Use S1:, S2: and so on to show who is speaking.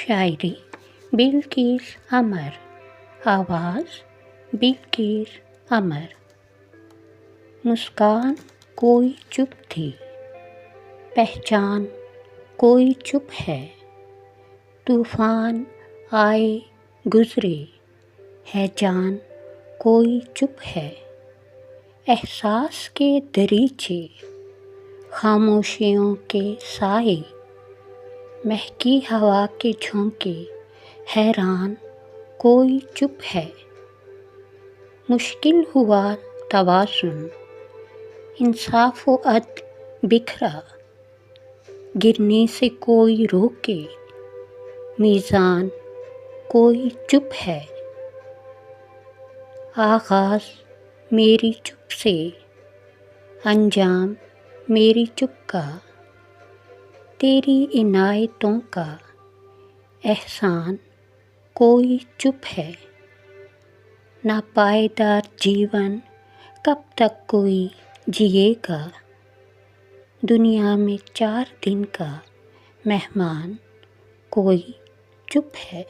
S1: शायरी बिल्किस अमर। आवाज़ बिल्किस अमर। मुस्कान कोई चुप थी, पहचान कोई चुप है। तूफ़ान आए गुज़रे, है जान कोई चुप है। एहसास के दरीचे, खामोशियों के साए, महकी हवा के झोंके, हैरान कोई चुप है। मुश्किल हुआ तवाज़ुन, इंसाफ़ व अदल बिखरा। गिरने से कोई रोके, मीज़ान कोई चुप है। आगाज़ मेरी चुप से, अंजाम मेरी चुप का। तेरी इनायतों का एहसान कोई चुप है। नापायदार जीवन कब तक कोई जिएगा। दुनिया में 4 दिन का मेहमान कोई चुप है।